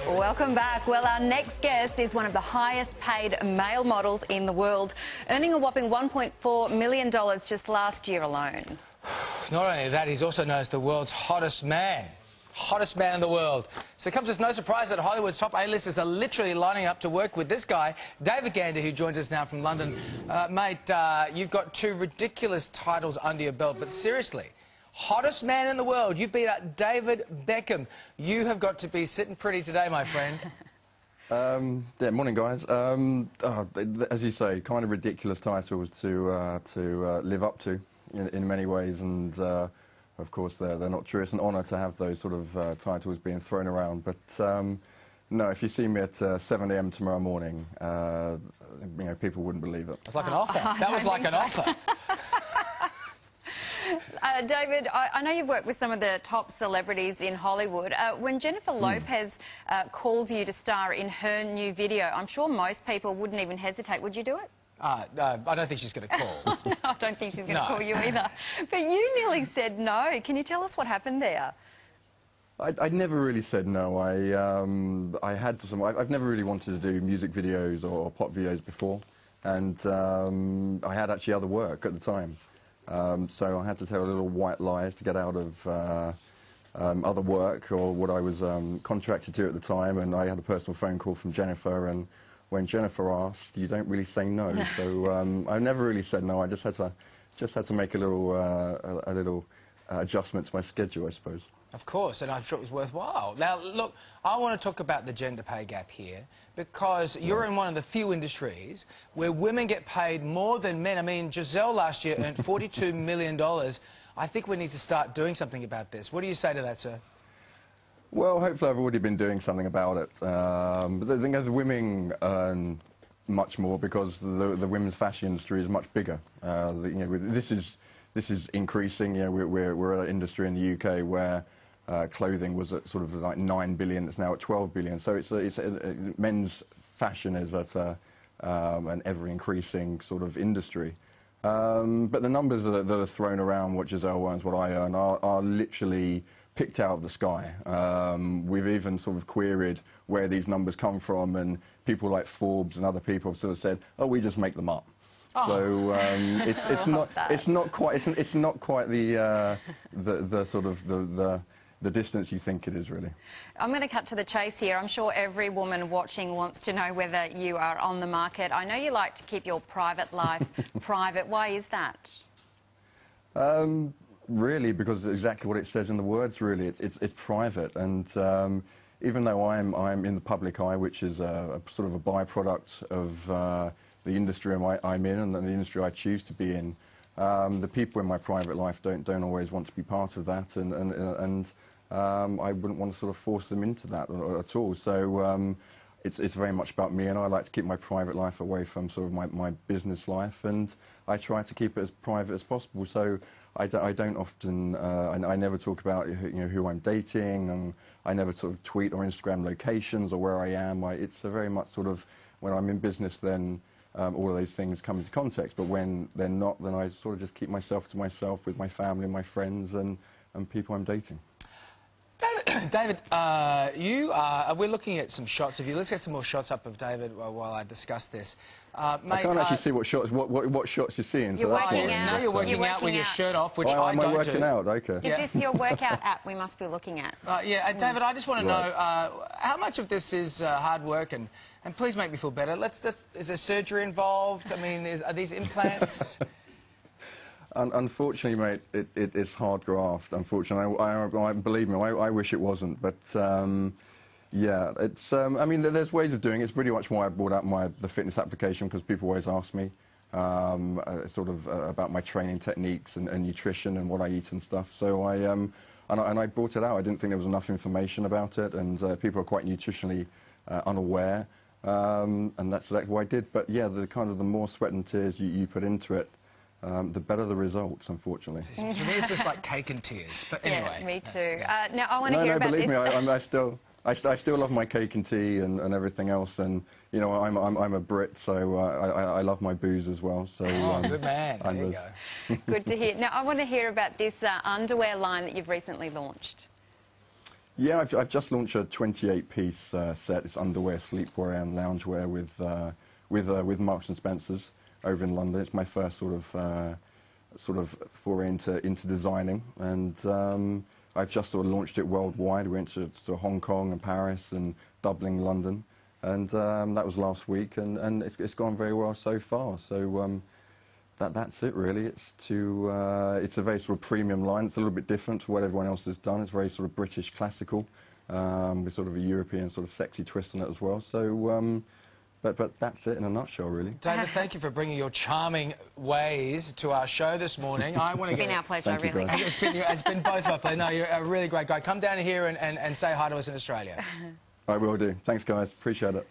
Welcome back. Well, our next guest is one of the highest paid male models in the world, earning a whopping $1.4 million just last year alone. Not only that, he's also known as the world's hottest man. Hottest man in the world. So it comes as no surprise that Hollywood's top A-listers are literally lining up to work with this guy, David Gander, who joins us now from London. Mate, you've got two ridiculous titles under your belt, but seriously, hottest man in the world. You beat out David Beckham. You have got to be sitting pretty today, my friend. Yeah, morning, guys. As you say, kind of ridiculous titles to live up to in many ways, and of course they're not true. It's an honour to have those sort of titles being thrown around. But no, if you see me at 7 a.m. tomorrow morning, you know, people wouldn't believe it. It's like an offer. That was like an offer. David, I know you've worked with some of the top celebrities in Hollywood. When Jennifer Lopez calls you to star in her new video, I'm sure most people wouldn't even hesitate. Would you do it? I don't think she's going to call. I don't think she's going to call you either. But you nearly said no. Can you tell us what happened there? I never really said no. I had some. I've never really wanted to do music videos or pop videos before, and I had actually other work at the time. So I had to tell little white lies to get out of other work or what I was contracted to at the time, and I had a personal phone call from Jennifer, and when Jennifer asked, you don't really say no. So I never really said no. I just had to make a little adjustment to my schedule, I suppose. Of course, and I'm sure it was worthwhile. Now, look, I want to talk about the gender pay gap here, because you're in one of the few industries where women get paid more than men. I mean, Giselle last year earned $42 million. I think we need to start doing something about this. What do you say to that, sir? Well, hopefully I've already been doing something about it. But the thing is, the women earn much more because the women's fashion industry is much bigger. You know, this is increasing. You know, we're an industry in the UK where clothing was at sort of like 9 billion. It's now at 12 billion. So men's fashion is at an ever-increasing sort of industry. But the numbers that are thrown around, what Giselle earns, what I earn, are literally picked out of the sky. We've even sort of queried where these numbers come from, and people like Forbes and other people have sort of said, "Oh, we just make them up." Oh. So it's not quite the sort of the distance you think it is, really. I'm going to cut to the chase here. I'm sure every woman watching wants to know whether you are on the market. I know you like to keep your private life private. Why is that? Really, because exactly what it says in the words. Really, it's private, and even though I'm in the public eye, which is a sort of a byproduct of the industry I'm in and the industry I choose to be in, the people in my private life don't always want to be part of that, and I wouldn't want to sort of force them into that at all. So it's very much about me, and I like to keep my private life away from sort of my business life, and I try to keep it as private as possible. So I don't often, I never talk about who I'm dating, and I never sort of tweet or Instagram locations or where I am. It's a very much sort of, when I'm in business, then all of those things come into context, but when they're not, then I sort of just keep myself to myself with my family and my friends and people I'm dating. David, we're looking at some shots of you. Let's get some more shots up of David while I discuss this. Mate, I can't actually see what shots you're seeing. You're working out. Now you're working out with your shirt off, which I don't do. Am I working out? Okay. Is this your workout app we must be looking at? Yeah, David, I just want to know how much of this is hard work, and please make me feel better. Is there surgery involved? I mean, are these implants? Unfortunately, mate, it's hard graft. Unfortunately, believe me, I wish it wasn't. But yeah, it's. I mean, there's ways of doing it. It's pretty much why I brought out the fitness application, because people always ask me sort of about my training techniques and nutrition and what I eat and stuff. So and I brought it out. I didn't think there was enough information about it, and people are quite nutritionally unaware, and that's exactly what I did. But yeah, the more sweat and tears you put into it, the better the results, unfortunately. For me, it's just like cake and tears. But anyway. Yeah, me too. Now, I want to hear about this. No, believe me, I still love my cake and tea and everything else, and you know, I'm a Brit, so I love my booze as well. So good man. There you go. Good to hear. Now, I want to hear about this underwear line that you've recently launched. Yeah, I've just launched a 28-piece set. It's underwear, sleepwear, and loungewear with Marks and Spencers over in London. It's my first sort of foray into designing, and I've just sort of launched it worldwide. We went to Hong Kong and Paris and Dublin, London, and that was last week, and it's gone very well so far. So that's it really. It's a very sort of premium line. It's a little bit different to what everyone else has done. It's very sort of British classical, with sort of a European sort of sexy twist on it as well. So. But that's it in a nutshell, really. David, thank you for bringing your charming ways to our show this morning. It's been our pleasure, really. It's been both our pleasure. No, you're a really great guy. Come down here and say hi to us in Australia. I will do. Thanks, guys. Appreciate it.